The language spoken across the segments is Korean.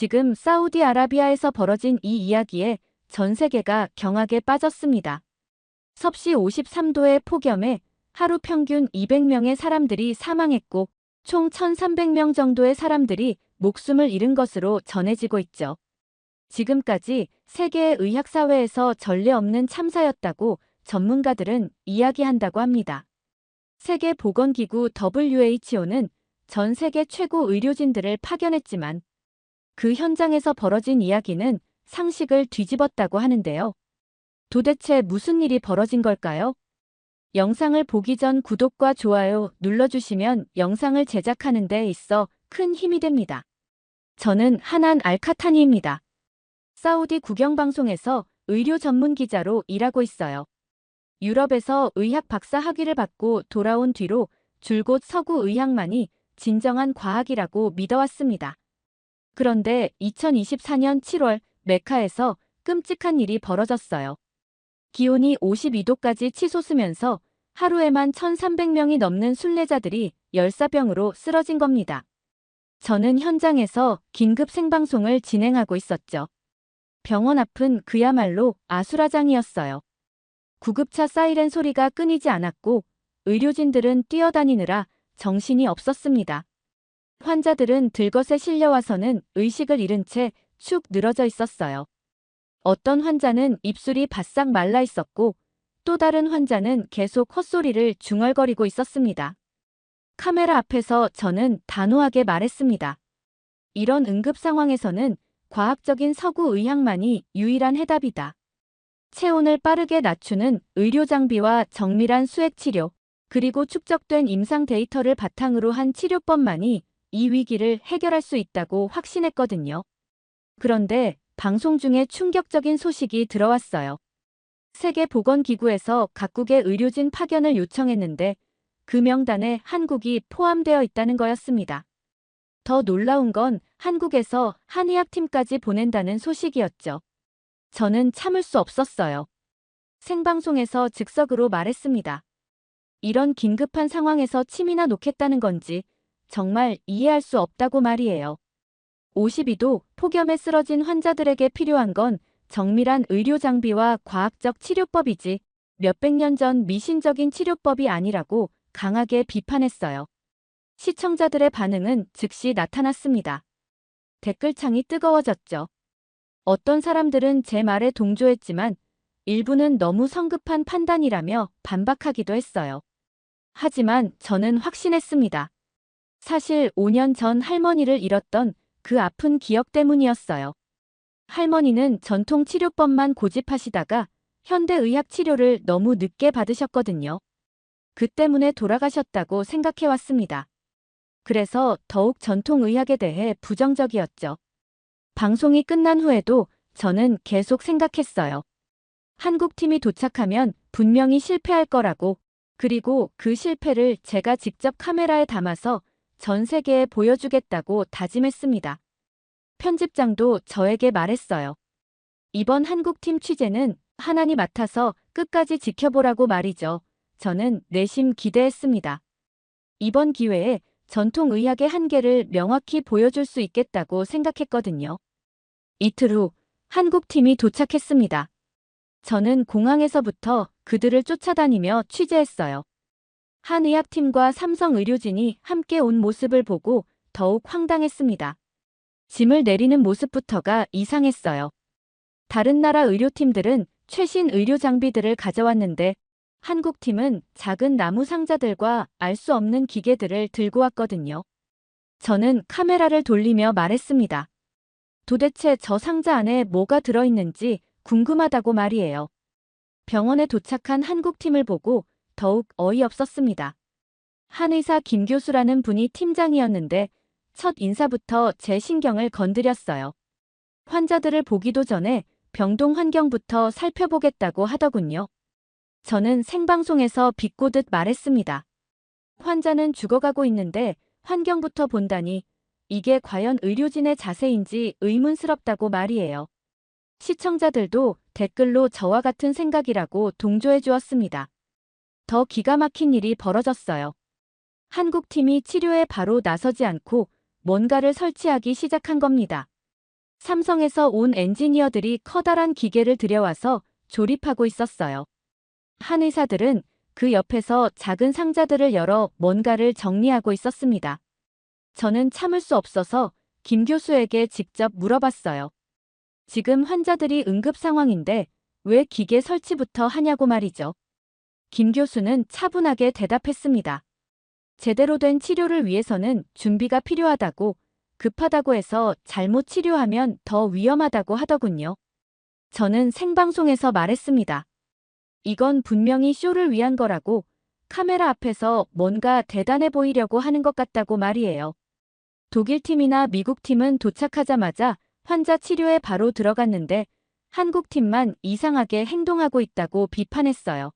지금 사우디아라비아에서 벌어진 이 이야기에 전 세계가 경악에 빠졌습니다. 섭씨 53도의 폭염에 하루 평균 200명의 사람들이 사망했고 총 1,300명 정도의 사람들이 목숨을 잃은 것으로 전해지고 있죠. 지금까지 세계의 의학사회에서 전례 없는 참사였다고 전문가들은 이야기한다고 합니다. 세계보건기구 WHO는 전 세계 최고 의료진들을 파견했지만 그 현장에서 벌어진 이야기는 상식을 뒤집었다고 하는데요. 도대체 무슨 일이 벌어진 걸까요? 영상을 보기 전 구독과 좋아요 눌러주시면 영상을 제작하는 데 있어 큰 힘이 됩니다. 저는 하난 알카타니입니다. 사우디 국영방송에서 의료 전문 기자로 일하고 있어요. 유럽에서 의학 박사 학위를 받고 돌아온 뒤로 줄곧 서구 의학만이 진정한 과학이라고 믿어왔습니다. 그런데 2024년 7월 메카에서 끔찍한 일이 벌어졌어요. 기온이 52도까지 치솟으면서 하루에만 1,300명이 넘는 순례자들이 열사병으로 쓰러진 겁니다. 저는 현장에서 긴급 생방송을 진행하고 있었죠. 병원 앞은 그야말로 아수라장이었어요. 구급차 사이렌 소리가 끊이지 않았고 의료진들은 뛰어다니느라 정신이 없었습니다. 환자들은 들것에 실려와서는 의식을 잃은 채 축 늘어져 있었어요. 어떤 환자는 입술이 바싹 말라 있었고 또 다른 환자는 계속 헛소리를 중얼거리고 있었습니다. 카메라 앞에서 저는 단호하게 말했습니다. 이런 응급 상황에서는 과학적인 서구 의학만이 유일한 해답이다. 체온을 빠르게 낮추는 의료 장비와 정밀한 수액 치료, 그리고 축적된 임상 데이터를 바탕으로 한 치료법만이 이 위기를 해결할 수 있다고 확신했거든요. 그런데 방송 중에 충격적인 소식이 들어왔어요. 세계보건기구에서 각국의 의료진 파견을 요청했는데 그 명단에 한국이 포함되어 있다는 거였습니다. 더 놀라운 건 한국에서 한의학팀까지 보낸다는 소식이었죠. 저는 참을 수 없었어요. 생방송에서 즉석으로 말했습니다. 이런 긴급한 상황에서 침이나 놓겠다는 건지 정말 이해할 수 없다고 말이에요. 52도 폭염에 쓰러진 환자들에게 필요한 건 정밀한 의료 장비와 과학적 치료법이지 몇백 년 전 미신적인 치료법이 아니라고 강하게 비판했어요. 시청자들의 반응은 즉시 나타났습니다. 댓글창이 뜨거워졌죠. 어떤 사람들은 제 말에 동조했지만 일부는 너무 성급한 판단이라며 반박하기도 했어요. 하지만 저는 확신했습니다. 사실 5년 전 할머니를 잃었던 그 아픈 기억 때문이었어요. 할머니는 전통 치료법만 고집하시다가 현대의학 치료를 너무 늦게 받으셨거든요. 그 때문에 돌아가셨다고 생각해왔습니다. 그래서 더욱 전통의학에 대해 부정적이었죠. 방송이 끝난 후에도 저는 계속 생각했어요. 한국팀이 도착하면 분명히 실패할 거라고, 그리고 그 실패를 제가 직접 카메라에 담아서 전 세계에 보여주겠다고 다짐했습니다. 편집장도 저에게 말했어요. 이번 한국팀 취재는 하나니 맡아서 끝까지 지켜보라고 말이죠. 저는 내심 기대했습니다. 이번 기회에 전통의학의 한계를 명확히 보여줄 수 있겠다고 생각했거든요. 이틀 후 한국팀이 도착했습니다. 저는 공항에서부터 그들을 쫓아다니며 취재했어요. 한의학팀과 삼성의료진이 함께 온 모습을 보고 더욱 황당했습니다. 짐을 내리는 모습부터가 이상했어요. 다른 나라 의료팀들은 최신 의료 장비들을 가져왔는데 한국팀은 작은 나무 상자들과 알 수 없는 기계들을 들고 왔거든요. 저는 카메라를 돌리며 말했습니다. 도대체 저 상자 안에 뭐가 들어있는지 궁금하다고 말이에요. 병원에 도착한 한국팀을 보고 더욱 어이없었습니다. 한의사 김 교수라는 분이 팀장이었는데 첫 인사부터 제 신경을 건드렸어요. 환자들을 보기도 전에 병동 환경부터 살펴보겠다고 하더군요. 저는 생방송에서 비꼬듯 말했습니다. 환자는 죽어가고 있는데 환경부터 본다니 이게 과연 의료진의 자세인지 의문스럽다고 말이에요. 시청자들도 댓글로 저와 같은 생각이라고 동조해 주었습니다. 더 기가 막힌 일이 벌어졌어요. 한국팀이 치료에 바로 나서지 않고 뭔가를 설치하기 시작한 겁니다. 삼성에서 온 엔지니어들이 커다란 기계를 들여와서 조립하고 있었어요. 한 의사들은 그 옆에서 작은 상자들을 열어 뭔가를 정리하고 있었습니다. 저는 참을 수 없어서 김 교수에게 직접 물어봤어요. 지금 환자들이 응급 상황인데 왜 기계 설치부터 하냐고 말이죠. 김 교수는 차분하게 대답했습니다. 제대로 된 치료를 위해서는 준비가 필요하다고, 급하다고 해서 잘못 치료하면 더 위험하다고 하더군요. 저는 생방송에서 말했습니다. 이건 분명히 쇼를 위한 거라고, 카메라 앞에서 뭔가 대단해 보이려고 하는 것 같다고 말이에요. 독일 팀이나 미국 팀은 도착하자마자 환자 치료에 바로 들어갔는데 한국 팀만 이상하게 행동하고 있다고 비판했어요.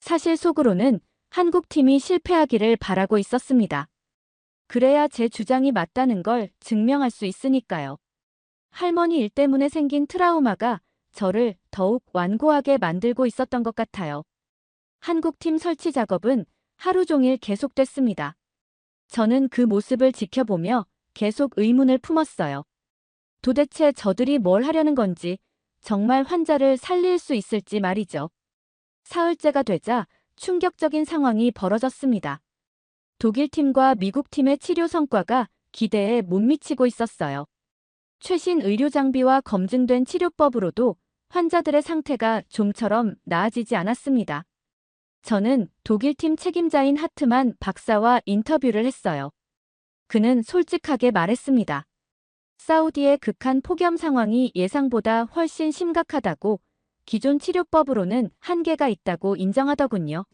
사실 속으로는 한국 팀이 실패하기를 바라고 있었습니다. 그래야 제 주장이 맞다는 걸 증명할 수 있으니까요. 할머니 일 때문에 생긴 트라우마가 저를 더욱 완고하게 만들고 있었던 것 같아요. 한국팀 설치 작업은 하루 종일 계속됐습니다. 저는 그 모습을 지켜보며 계속 의문을 품었어요. 도대체 저들이 뭘 하려는 건지, 정말 환자를 살릴 수 있을지 말이죠. 사흘째가 되자 충격적인 상황이 벌어졌습니다. 독일 팀과 미국 팀의 치료 성과가 기대에 못 미치고 있었어요. 최신 의료 장비와 검증된 치료법으로도 환자들의 상태가 좀처럼 나아지지 않았습니다. 저는 독일 팀 책임자인 하트만 박사와 인터뷰를 했어요. 그는 솔직하게 말했습니다. 사우디의 극한 폭염 상황이 예상보다 훨씬 심각하다고, 기존 치료법으로는 한계가 있다고 인정하더군요.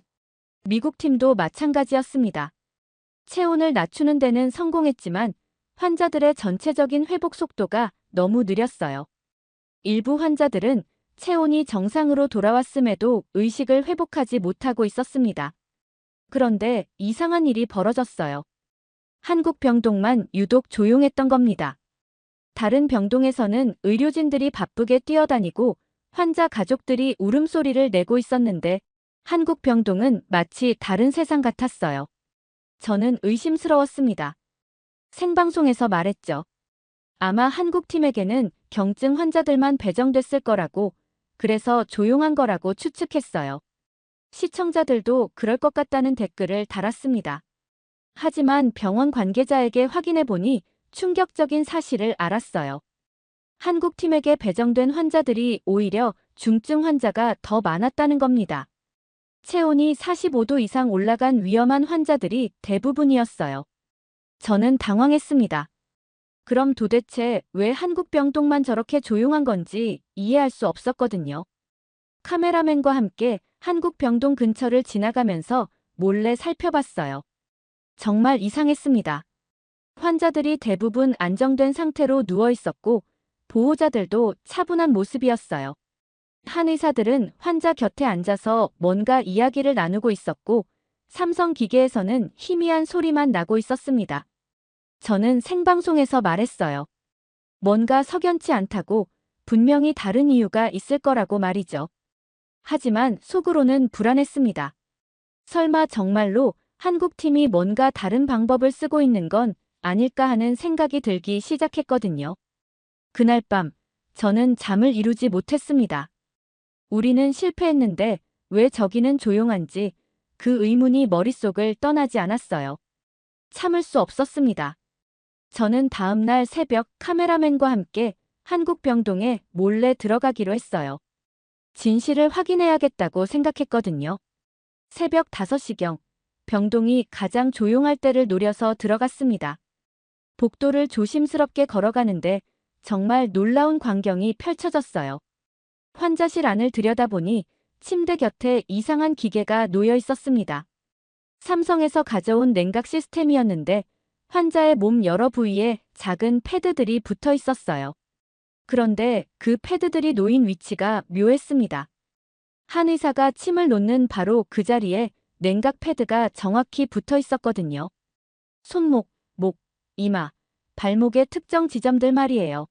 미국 팀도 마찬가지였습니다. 체온을 낮추는 데는 성공했지만 환자들의 전체적인 회복 속도가 너무 느렸어요. 일부 환자들은 체온이 정상으로 돌아왔음에도 의식을 회복하지 못하고 있었습니다. 그런데 이상한 일이 벌어졌어요. 한국 병동만 유독 조용했던 겁니다. 다른 병동에서는 의료진들이 바쁘게 뛰어다니고 환자 가족들이 울음소리를 내고 있었는데 한국 병동은 마치 다른 세상 같았어요. 저는 의심스러웠습니다. 생방송에서 말했죠. 아마 한국 팀에게는 경증 환자들만 배정됐을 거라고, 그래서 조용한 거라고 추측했어요. 시청자들도 그럴 것 같다는 댓글을 달았습니다. 하지만 병원 관계자에게 확인해보니 충격적인 사실을 알았어요. 한국 팀에게 배정된 환자들이 오히려 중증 환자가 더 많았다는 겁니다. 체온이 45도 이상 올라간 위험한 환자들이 대부분이었어요. 저는 당황했습니다. 그럼 도대체 왜 한국 병동만 저렇게 조용한 건지 이해할 수 없었거든요. 카메라맨과 함께 한국 병동 근처를 지나가면서 몰래 살펴봤어요. 정말 이상했습니다. 환자들이 대부분 안정된 상태로 누워 있었고 보호자들도 차분한 모습이었어요. 한 의사들은 환자 곁에 앉아서 뭔가 이야기를 나누고 있었고 삼성 기계에서는 희미한 소리만 나고 있었습니다. 저는 생방송에서 말했어요. 뭔가 석연치 않다고, 분명히 다른 이유가 있을 거라고 말이죠. 하지만 속으로는 불안했습니다. 설마 정말로 한국팀이 뭔가 다른 방법을 쓰고 있는 건 아닐까 하는 생각이 들기 시작했거든요. 그날 밤, 저는 잠을 이루지 못했습니다. 우리는 실패했는데 왜 저기는 조용한지 그 의문이 머릿속을 떠나지 않았어요. 참을 수 없었습니다. 저는 다음 날 새벽 카메라맨과 함께 한국 병동에 몰래 들어가기로 했어요. 진실을 확인해야겠다고 생각했거든요. 새벽 5시경, 병동이 가장 조용할 때를 노려서 들어갔습니다. 복도를 조심스럽게 걸어가는데 정말 놀라운 광경이 펼쳐졌어요. 환자실 안을 들여다보니 침대 곁에 이상한 기계가 놓여 있었습니다. 삼성에서 가져온 냉각 시스템이었는데 환자의 몸 여러 부위에 작은 패드들이 붙어 있었어요. 그런데 그 패드들이 놓인 위치가 묘했습니다. 한 의사가 침을 놓는 바로 그 자리에 냉각 패드가 정확히 붙어 있었거든요. 손목, 목, 이마, 발목의 특정 지점들 말이에요.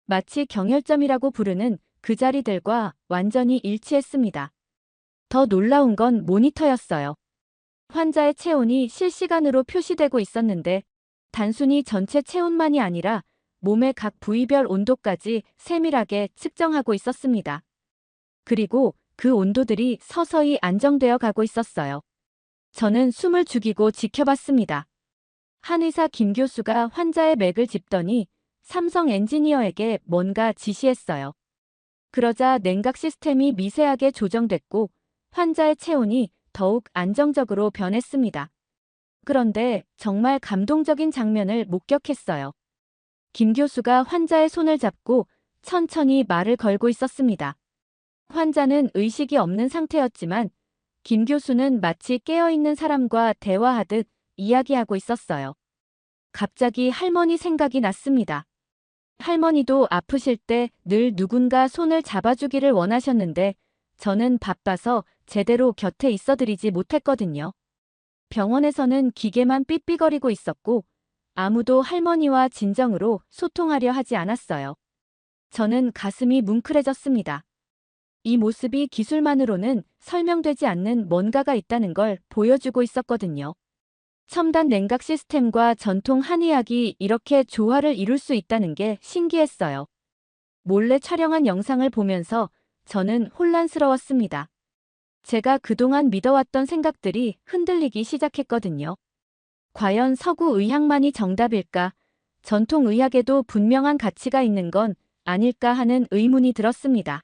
마치 경혈점이라고 부르는 그 자리들과 완전히 일치했습니다. 더 놀라운 건 모니터였어요. 환자의 체온이 실시간으로 표시되고 있었는데 단순히 전체 체온만이 아니라 몸의 각 부위별 온도까지 세밀하게 측정하고 있었습니다. 그리고 그 온도들이 서서히 안정되어 가고 있었어요. 저는 숨을 죽이고 지켜봤습니다. 한의사 김 교수가 환자의 맥을 짚더니 삼성 엔지니어에게 뭔가 지시했어요. 그러자 냉각 시스템이 미세하게 조정됐고 환자의 체온이 더욱 안정적으로 변했습니다. 그런데 정말 감동적인 장면을 목격했어요. 김 교수가 환자의 손을 잡고 천천히 말을 걸고 있었습니다. 환자는 의식이 없는 상태였지만 김 교수는 마치 깨어있는 사람과 대화하듯 이야기하고 있었어요. 갑자기 할머니 생각이 났습니다. 할머니도 아프실 때 늘 누군가 손을 잡아주기를 원하셨는데 저는 바빠서 제대로 곁에 있어드리지 못했거든요. 병원에서는 기계만 삐삐거리고 있었고 아무도 할머니와 진정으로 소통하려 하지 않았어요. 저는 가슴이 뭉클해졌습니다. 이 모습이 기술만으로는 설명되지 않는 뭔가가 있다는 걸 보여주고 있었거든요. 첨단 냉각 시스템과 전통 한의학이 이렇게 조화를 이룰 수 있다는 게 신기했어요. 몰래 촬영한 영상을 보면서 저는 혼란스러웠습니다. 제가 그동안 믿어왔던 생각들이 흔들리기 시작했거든요. 과연 서구 의학만이 정답일까? 전통 의학에도 분명한 가치가 있는 건 아닐까 하는 의문이 들었습니다.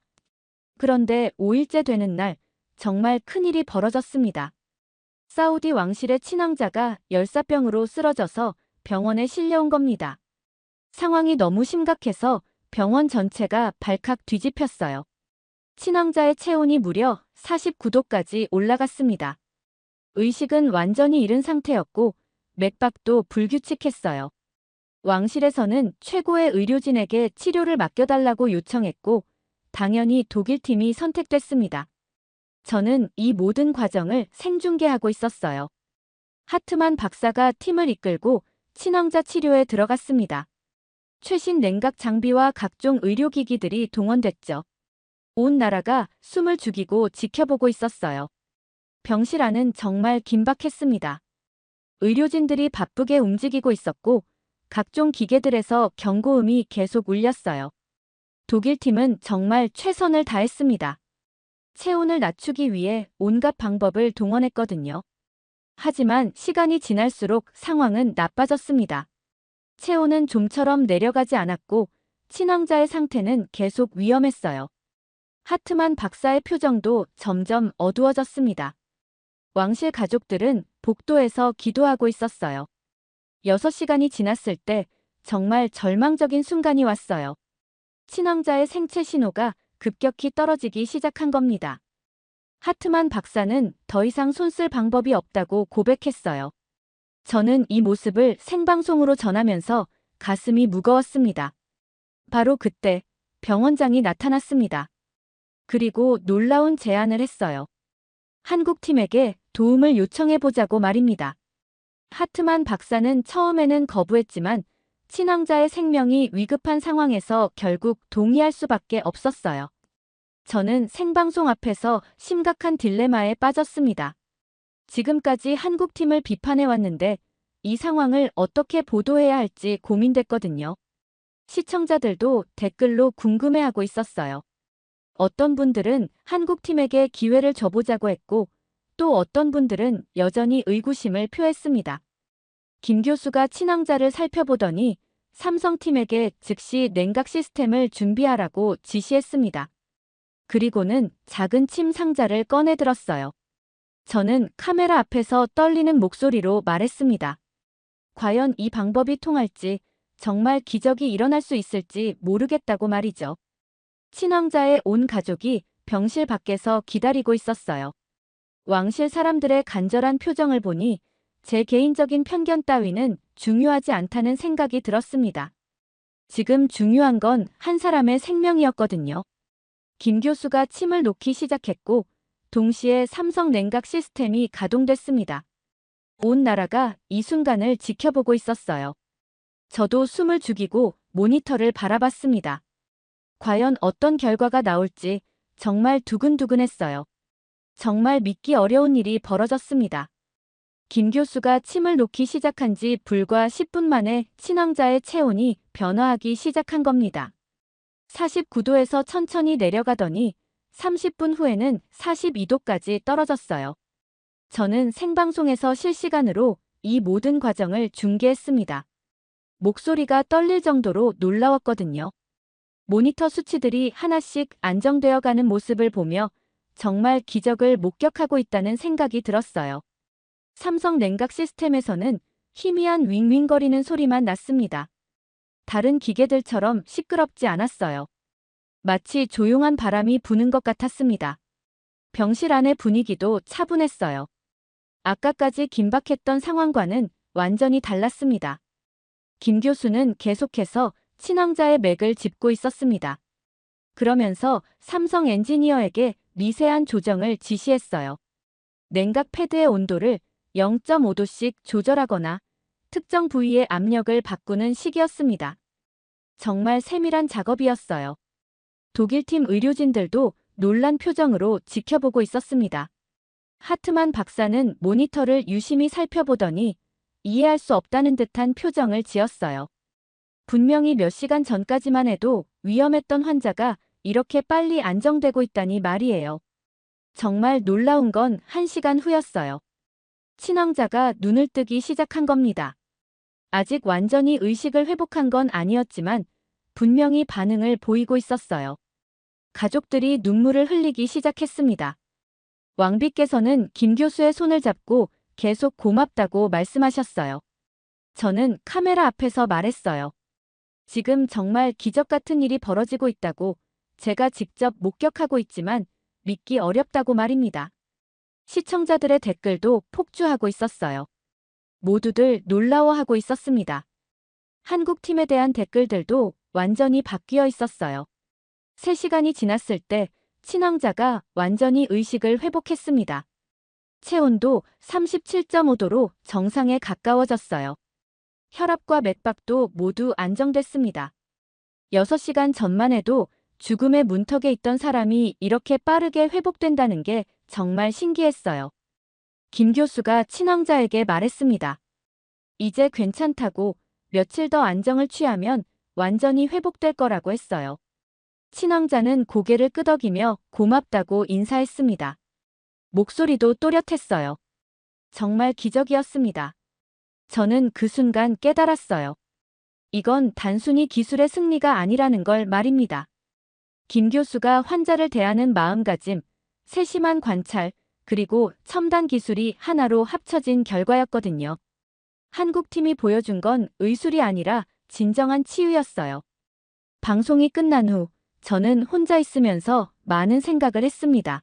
그런데 5일째 되는 날, 정말 큰일이 벌어졌습니다. 사우디 왕실의 친왕자가 열사병으로 쓰러져서 병원에 실려온 겁니다. 상황이 너무 심각해서 병원 전체가 발칵 뒤집혔어요. 친왕자의 체온이 무려 49도까지 올라갔습니다. 의식은 완전히 잃은 상태였고 맥박도 불규칙했어요. 왕실에서는 최고의 의료진에게 치료를 맡겨달라고 요청했고 당연히 독일팀이 선택됐습니다. 저는 이 모든 과정을 생중계하고 있었어요. 하트만 박사가 팀을 이끌고 친왕자 치료에 들어갔습니다. 최신 냉각 장비와 각종 의료기기들이 동원됐죠. 온 나라가 숨을 죽이고 지켜보고 있었어요. 병실 안은 정말 긴박했습니다. 의료진들이 바쁘게 움직이고 있었고 각종 기계들에서 경고음이 계속 울렸어요. 독일팀은 정말 최선을 다했습니다. 체온을 낮추기 위해 온갖 방법을 동원했거든요. 하지만 시간이 지날수록 상황은 나빠졌습니다. 체온은 좀처럼 내려가지 않았고 친왕자의 상태는 계속 위험했어요. 하트만 박사의 표정도 점점 어두워졌습니다. 왕실 가족들은 복도에서 기도하고 있었어요. 6시간이 지났을 때 정말 절망적인 순간이 왔어요. 친왕자의 생체 신호가 급격히 떨어지기 시작한 겁니다. 하트만 박사는 더 이상 손 쓸 방법이 없다고 고백했어요. 저는 이 모습을 생방송으로 전하면서 가슴이 무거웠습니다. 바로 그때 병원장이 나타났습니다. 그리고 놀라운 제안을 했어요. 한국팀에게 도움을 요청해보자고 말입니다. 하트만 박사는 처음에는 거부했지만 친왕자의 생명이 위급한 상황에서 결국 동의할 수밖에 없었어요. 저는 생방송 앞에서 심각한 딜레마에 빠졌습니다. 지금까지 한국팀을 비판해왔는데 이 상황을 어떻게 보도해야 할지 고민됐거든요. 시청자들도 댓글로 궁금해하고 있었어요. 어떤 분들은 한국팀에게 기회를 줘보자고 했고 또 어떤 분들은 여전히 의구심을 표했습니다. 김 교수가 친왕자를 살펴보더니 삼성팀에게 즉시 냉각 시스템을 준비하라고 지시했습니다. 그리고는 작은 침 상자를 꺼내들었어요. 저는 카메라 앞에서 떨리는 목소리로 말했습니다. 과연 이 방법이 통할지, 정말 기적이 일어날 수 있을지 모르겠다고 말이죠. 친왕자의 온 가족이 병실 밖에서 기다리고 있었어요. 왕실 사람들의 간절한 표정을 보니 제 개인적인 편견 따위는 중요하지 않다는 생각이 들었습니다. 지금 중요한 건 한 사람의 생명이었거든요. 김 교수가 침을 놓기 시작했고 동시에 삼성 냉각 시스템이 가동됐습니다. 온 나라가 이 순간을 지켜보고 있었어요. 저도 숨을 죽이고 모니터를 바라봤습니다. 과연 어떤 결과가 나올지 정말 두근두근했어요. 정말 믿기 어려운 일이 벌어졌습니다. 김 교수가 침을 놓기 시작한 지 불과 10분 만에 친왕자의 체온이 변화하기 시작한 겁니다. 49도에서 천천히 내려가더니 30분 후에는 42도까지 떨어졌어요. 저는 생방송에서 실시간으로 이 모든 과정을 중계했습니다. 목소리가 떨릴 정도로 놀라웠거든요. 모니터 수치들이 하나씩 안정되어 가는 모습을 보며 정말 기적을 목격하고 있다는 생각이 들었어요. 삼성 냉각 시스템에서는 희미한 윙윙거리는 소리만 났습니다. 다른 기계들처럼 시끄럽지 않았어요. 마치 조용한 바람이 부는 것 같았습니다. 병실 안의 분위기도 차분했어요. 아까까지 긴박했던 상황과는 완전히 달랐습니다. 김 교수는 계속해서 친왕자의 맥을 짚고 있었습니다. 그러면서 삼성 엔지니어에게 미세한 조정을 지시했어요. 냉각 패드의 온도를 0.5도씩 조절하거나 특정 부위의 압력을 바꾸는 시기였습니다. 정말 세밀한 작업이었어요. 독일팀 의료진들도 놀란 표정으로 지켜보고 있었습니다. 하트만 박사는 모니터를 유심히 살펴보더니 이해할 수 없다는 듯한 표정을 지었어요. 분명히 몇 시간 전까지만 해도 위험했던 환자가 이렇게 빨리 안정되고 있다니 말이에요. 정말 놀라운 건 1시간 후였어요. 친왕자가 눈을 뜨기 시작한 겁니다. 아직 완전히 의식을 회복한 건 아니었지만 분명히 반응을 보이고 있었어요. 가족들이 눈물을 흘리기 시작했습니다. 왕비께서는 김 교수의 손을 잡고 계속 고맙다고 말씀하셨어요. 저는 카메라 앞에서 말했어요. 지금 정말 기적 같은 일이 벌어지고 있다고 제가 직접 목격하고 있지만 믿기 어렵다고 말입니다. 시청자들의 댓글도 폭주하고 있었어요. 모두들 놀라워하고 있었습니다. 한국팀에 대한 댓글들도 완전히 바뀌어 있었어요. 3시간이 지났을 때 친왕자가 완전히 의식을 회복했습니다. 체온도 37.5도로 정상에 가까워졌어요. 혈압과 맥박도 모두 안정됐습니다. 6시간 전만 해도 죽음의 문턱에 있던 사람이 이렇게 빠르게 회복된다는 게 정말 신기했어요. 김 교수가 친왕자에게 말했습니다. 이제 괜찮다고 며칠 더 안정을 취하면 완전히 회복될 거라고 했어요. 친왕자는 고개를 끄덕이며 고맙다고 인사했습니다. 목소리도 또렷했어요. 정말 기적이었습니다. 저는 그 순간 깨달았어요. 이건 단순히 기술의 승리가 아니라는 걸 말입니다. 김 교수가 환자를 대하는 마음가짐, 세심한 관찰, 그리고 첨단 기술이 하나로 합쳐진 결과였거든요. 한국팀이 보여준 건 의술이 아니라 진정한 치유였어요. 방송이 끝난 후 저는 혼자 있으면서 많은 생각을 했습니다.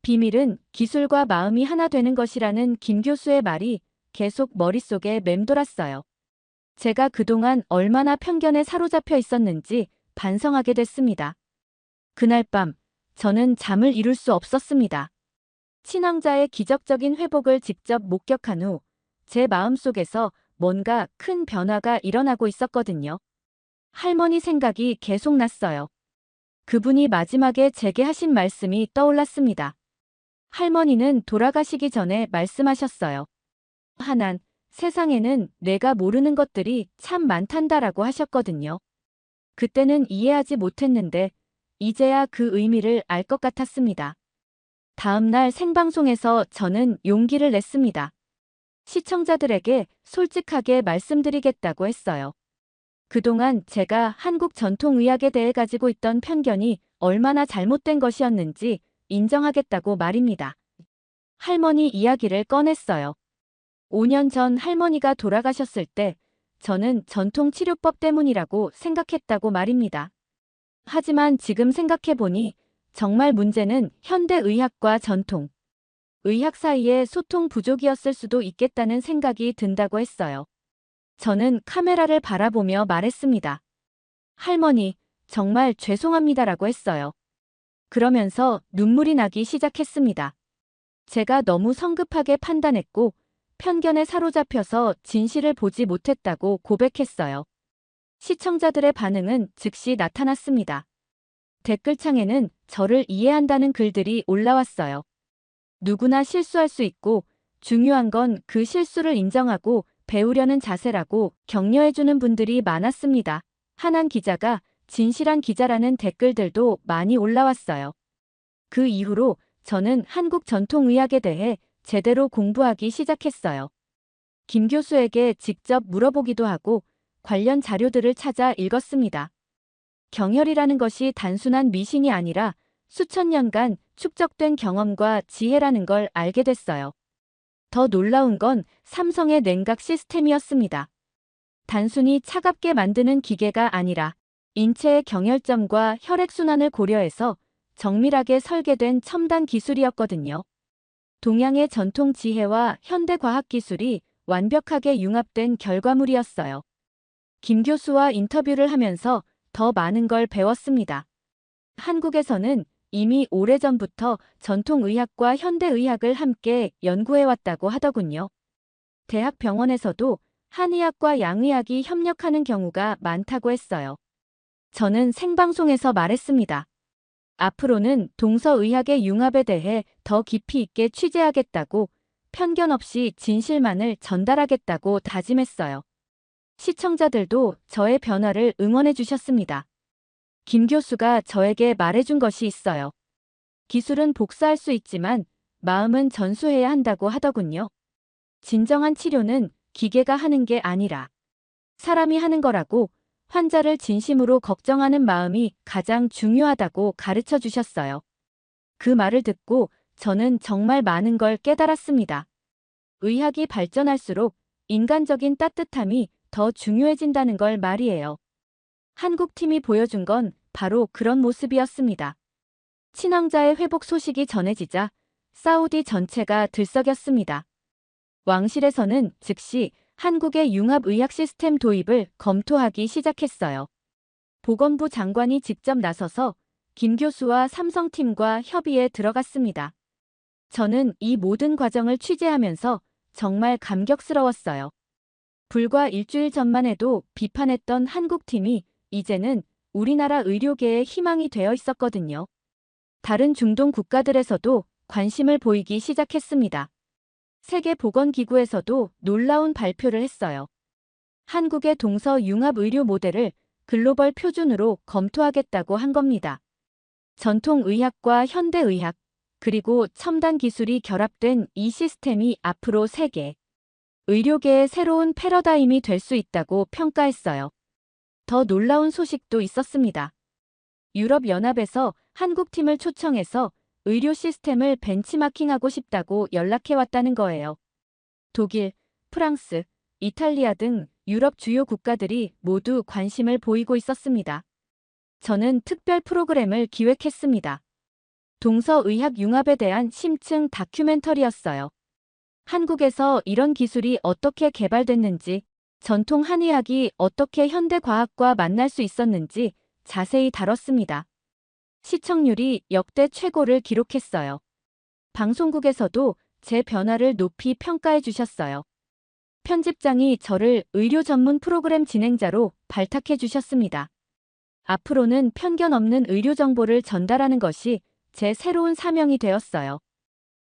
비밀은 기술과 마음이 하나 되는 것이라는 김 교수의 말이 계속 머릿속에 맴돌았어요. 제가 그동안 얼마나 편견에 사로잡혀 있었는지 반성하게 됐습니다. 그날 밤 저는 잠을 이룰 수 없었습니다. 친왕자의 기적적인 회복을 직접 목격한 후 제 마음속에서 뭔가 큰 변화가 일어나고 있었거든요. 할머니 생각이 계속 났어요. 그분이 마지막에 제게 하신 말씀이 떠올랐습니다. 할머니는 돌아가시기 전에 말씀하셨어요. 하난, 세상에는 내가 모르는 것들이 참 많단다라고 하셨거든요. 그때는 이해하지 못했는데 이제야 그 의미를 알 것 같았습니다. 다음 날 생방송에서 저는 용기를 냈습니다. 시청자들에게 솔직하게 말씀드리겠다고 했어요. 그동안 제가 한국 전통의학에 대해 가지고 있던 편견이 얼마나 잘못된 것이었는지 인정하겠다고 말입니다. 할머니 이야기를 꺼냈어요. 5년 전 할머니가 돌아가셨을 때 저는 전통치료법 때문이라고 생각했다고 말입니다. 하지만 지금 생각해보니 정말 문제는 현대의학과 전통, 의학 사이의 소통 부족이었을 수도 있겠다는 생각이 든다고 했어요. 저는 카메라를 바라보며 말했습니다. 할머니, 정말 죄송합니다라고 했어요. 그러면서 눈물이 나기 시작했습니다. 제가 너무 성급하게 판단했고 편견에 사로잡혀서 진실을 보지 못했다고 고백했어요. 시청자들의 반응은 즉시 나타났습니다. 댓글창에는 저를 이해한다는 글들이 올라왔어요. 누구나 실수할 수 있고 중요한 건 그 실수를 인정하고 배우려는 자세라고 격려해주는 분들이 많았습니다. 한한 기자가 진실한 기자라는 댓글들도 많이 올라왔어요. 그 이후로 저는 한국 전통의학에 대해 제대로 공부하기 시작했어요. 김 교수에게 직접 물어보기도 하고 관련 자료들을 찾아 읽었습니다. 경혈이라는 것이 단순한 미신이 아니라 수천 년간 축적된 경험과 지혜라는 걸 알게 됐어요. 더 놀라운 건 삼성의 냉각 시스템이었습니다. 단순히 차갑게 만드는 기계가 아니라 인체의 경혈점과 혈액순환을 고려해서 정밀하게 설계된 첨단 기술이었거든요. 동양의 전통 지혜와 현대 과학 기술이 완벽하게 융합된 결과물이었어요. 김 교수와 인터뷰를 하면서 더 많은 걸 배웠습니다. 한국에서는 이미 오래전부터 전통의학과 현대의학을 함께 연구해왔다고 하더군요. 대학 병원에서도 한의학과 양의학이 협력하는 경우가 많다고 했어요. 저는 생방송에서 말했습니다. 앞으로는 동서의학의 융합에 대해 더 깊이 있게 취재하겠다고, 편견 없이 진실만을 전달하겠다고 다짐했어요. 시청자들도 저의 변화를 응원해 주셨습니다. 김 교수가 저에게 말해준 것이 있어요. 기술은 복사할 수 있지만 마음은 전수해야 한다고 하더군요. 진정한 치료는 기계가 하는 게 아니라 사람이 하는 거라고, 환자를 진심으로 걱정하는 마음이 가장 중요하다고 가르쳐 주셨어요. 그 말을 듣고 저는 정말 많은 걸 깨달았습니다. 의학이 발전할수록 인간적인 따뜻함이 더 중요해진다는 걸 말이에요. 한국팀이 보여준 건 바로 그런 모습이었습니다. 친왕자의 회복 소식이 전해지자 사우디 전체가 들썩였습니다. 왕실에서는 즉시 한국의 융합의학 시스템 도입을 검토하기 시작했어요. 보건부 장관이 직접 나서서 김 교수와 삼성팀과 협의에 들어갔습니다. 저는 이 모든 과정을 취재하면서 정말 감격스러웠어요. 불과 일주일 전만 해도 비판했던 한국팀이 이제는 우리나라 의료계의 희망이 되어 있었거든요. 다른 중동 국가들에서도 관심을 보이기 시작했습니다. 세계보건기구에서도 놀라운 발표를 했어요. 한국의 동서 융합 의료 모델을 글로벌 표준으로 검토하겠다고 한 겁니다. 전통의학과 현대의학, 그리고 첨단 기술이 결합된 이 시스템이 앞으로 세계 의료계의 새로운 패러다임이 될 수 있다고 평가했어요. 더 놀라운 소식도 있었습니다. 유럽연합에서 한국팀을 초청해서 의료 시스템을 벤치마킹하고 싶다고 연락해왔다는 거예요. 독일, 프랑스, 이탈리아 등 유럽 주요 국가들이 모두 관심을 보이고 있었습니다. 저는 특별 프로그램을 기획했습니다. 동서의학 융합에 대한 심층 다큐멘터리였어요. 한국에서 이런 기술이 어떻게 개발됐는지, 전통 한의학이 어떻게 현대과학과 만날 수 있었는지 자세히 다뤘습니다. 시청률이 역대 최고를 기록했어요. 방송국에서도 제 변화를 높이 평가해 주셨어요. 편집장이 저를 의료 전문 프로그램 진행자로 발탁해 주셨습니다. 앞으로는 편견 없는 의료 정보를 전달하는 것이 제 새로운 사명이 되었어요.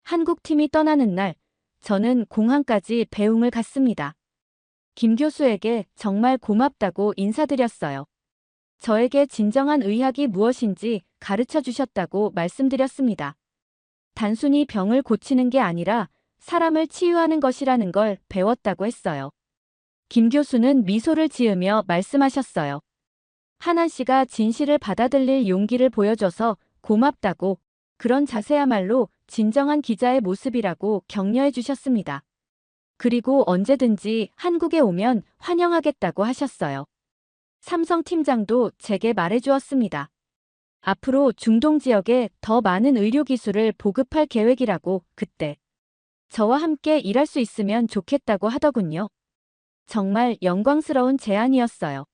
한국팀이 떠나는 날, 저는 공항까지 배웅을 갔습니다. 김 교수에게 정말 고맙다고 인사드렸어요. 저에게 진정한 의학이 무엇인지 가르쳐 주셨다고 말씀드렸습니다. 단순히 병을 고치는 게 아니라 사람을 치유하는 것이라는 걸 배웠다고 했어요. 김 교수는 미소를 지으며 말씀하셨어요. 한한 씨가 진실을 받아들일 용기를 보여줘서 고맙다고, 그런 자세야말로 진정한 기자의 모습이라고 격려해 주셨습니다. 그리고 언제든지 한국에 오면 환영하겠다고 하셨어요. 삼성 팀장도 제게 말해주었습니다. 앞으로 중동 지역에 더 많은 의료 기술을 보급할 계획이라고, 그때 저와 함께 일할 수 있으면 좋겠다고 하더군요. 정말 영광스러운 제안이었어요.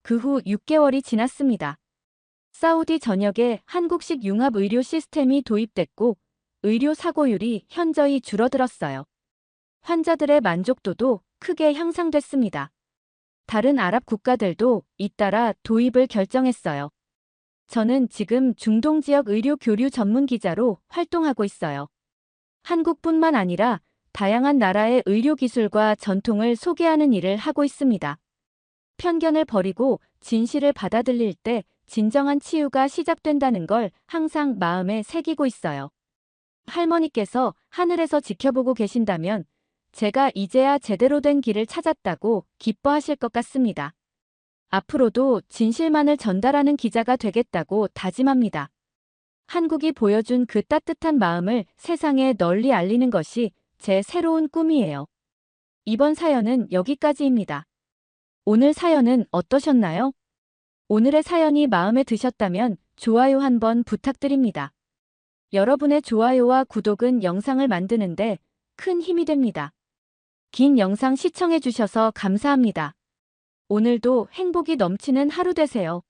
그 후 6개월이 지났습니다. 사우디 전역에 한국식 융합 의료 시스템이 도입됐고 의료 사고율이 현저히 줄어들었어요. 환자들의 만족도도 크게 향상됐습니다. 다른 아랍 국가들도 잇따라 도입을 결정했어요. 저는 지금 중동 지역 의료 교류 전문 기자로 활동하고 있어요. 한국뿐만 아니라 다양한 나라의 의료기술과 전통을 소개하는 일을 하고 있습니다. 편견을 버리고 진실을 받아들일 때 진정한 치유가 시작된다는 걸 항상 마음에 새기고 있어요. 할머니께서 하늘에서 지켜보고 계신다면 제가 이제야 제대로 된 길을 찾았다고 기뻐하실 것 같습니다. 앞으로도 진실만을 전달하는 기자가 되겠다고 다짐합니다. 한국이 보여준 그 따뜻한 마음을 세상에 널리 알리는 것이 제 새로운 꿈이에요. 이번 사연은 여기까지입니다. 오늘 사연은 어떠셨나요? 오늘의 사연이 마음에 드셨다면 좋아요 한번 부탁드립니다. 여러분의 좋아요와 구독은 영상을 만드는데 큰 힘이 됩니다. 긴 영상 시청해주셔서 감사합니다. 오늘도 행복이 넘치는 하루 되세요.